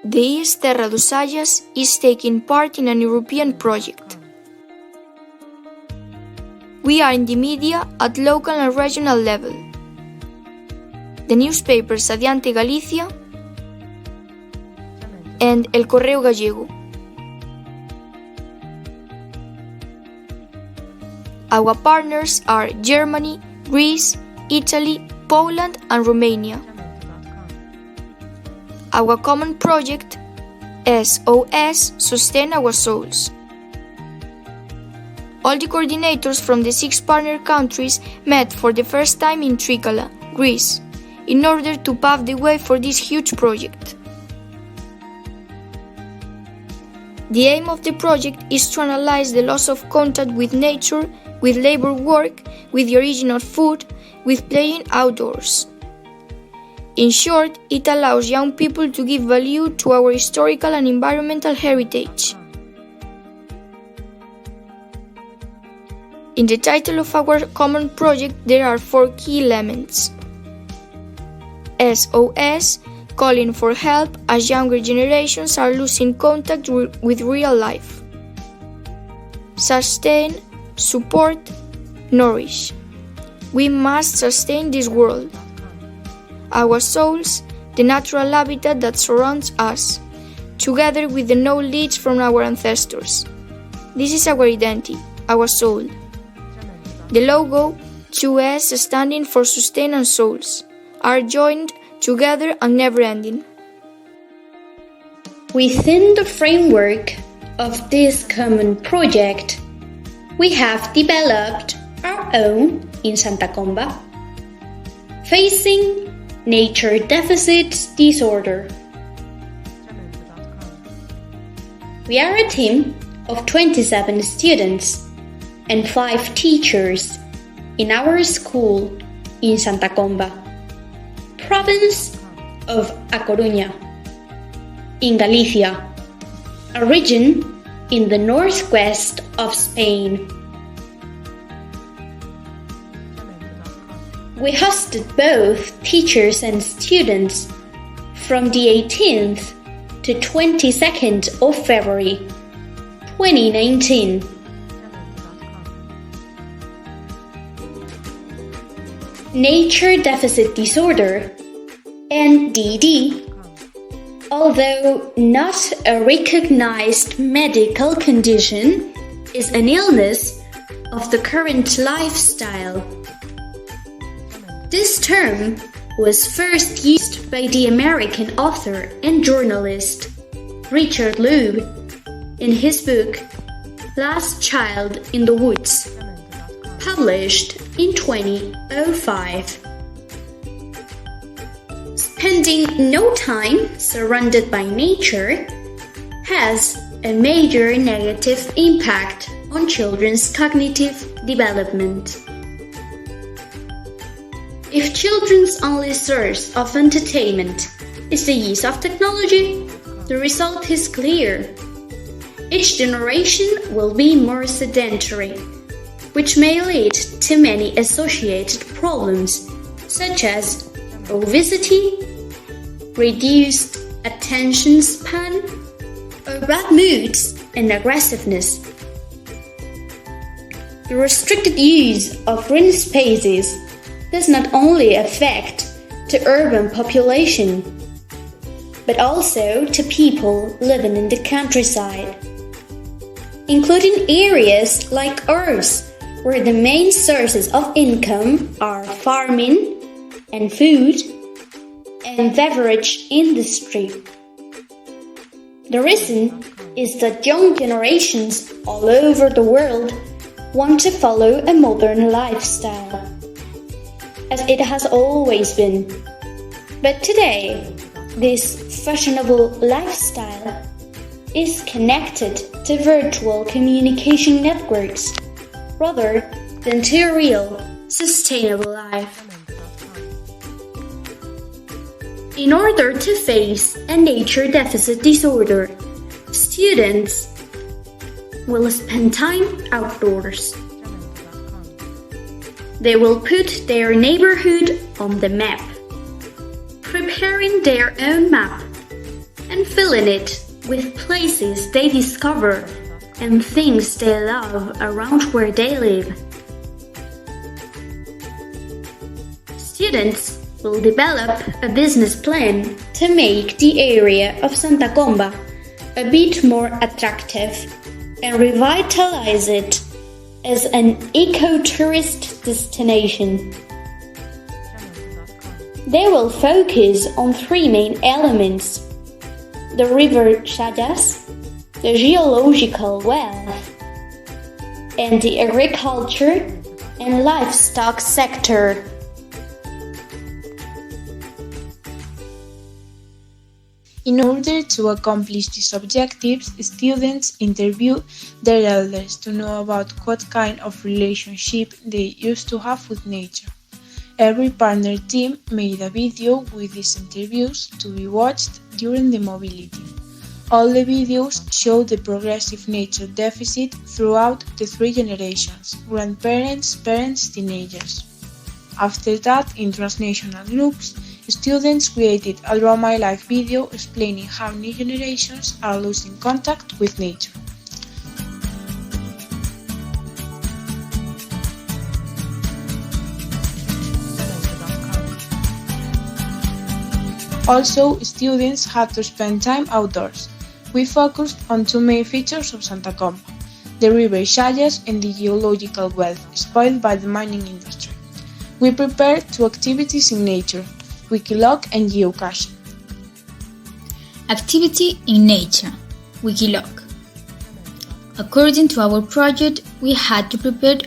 The East Terra dos Ayas is taking part in an European project. We are in the media at local and regional level. The newspapers Adiante Galicia and El Correo Gallego. Our partners are Germany, Greece, Italy, Poland and Romania. Our common project, SOS-Sustain Our Souls. All the coordinators from the 6 partner countries met for the first time in Trikala, Greece, in order to pave the way for this huge project. The aim of the project is to analyze the loss of contact with nature, with labor work, with the origin of food, with playing outdoors. In short, it allows young people to give value to our historical and environmental heritage. In the title of our common project, there are 4 key elements. SOS, calling for help as younger generations are losing contact with real life. Sustain, support, nourish. We must sustain this world. Our souls, the natural habitat that surrounds us, together with the knowledge from our ancestors. This is our identity, our soul. The logo, 2S standing for Sustain and Souls, are joined together and never-ending. Within the framework of this common project, we have developed our own in Santa Comba, Facing Nature Deficit Disorder. We are a team of 27 students and 5 teachers in our school in Santa Comba, province of A Coruña, in Galicia, a region in the northwest of Spain. We hosted both teachers and students from the 18th to 22nd of February 2019. Nature Deficit Disorder, NDD, although not a recognized medical condition, is an illness of the current lifestyle. This term was first used by the American author and journalist Richard Loeb in his book Last Child in the Woods, published in 2005. Spending no time surrounded by nature has a major negative impact on children's cognitive development. If children's only source of entertainment is the use of technology, the result is clear. Each generation will be more sedentary, which may lead to many associated problems such as obesity, reduced attention span, or bad moods and aggressiveness. The restricted use of green spaces does not only affect the urban population, but also to people living in the countryside, including areas like ours, where the main sources of income are farming and food and beverage industry. The reason is that young generations all over the world want to follow a modern lifestyle, as it has always been. But today, this fashionable lifestyle is connected to virtual communication networks rather than to a real, sustainable life. In order to face a nature deficit disorder, students will spend time outdoors. They will put their neighborhood on the map, preparing their own map and filling it with places they discover and things they love around where they live. Students will develop a business plan to make the area of Santa Comba a bit more attractive and revitalize it as an eco-tourist destination. They will focus on three main elements: the river Chadas, the geological wealth, and the agriculture and livestock sector. In order to accomplish these objectives, students interview their elders to know about what kind of relationship they used to have with nature. Every partner team made a video with these interviews to be watched during the mobility. All the videos show the progressive nature deficit throughout the three generations: grandparents, parents, teenagers. After that, in transnational groups, students created a Draw My Life video explaining how new generations are losing contact with nature. Also, students had to spend time outdoors. We focused on two main features of Santa Comba: the river Chayas and the geological wealth spoiled by the mining industry. We prepared two activities in nature: Wikilog and geocaching. Activity in nature, Wikilog. According to our project, we had to prepare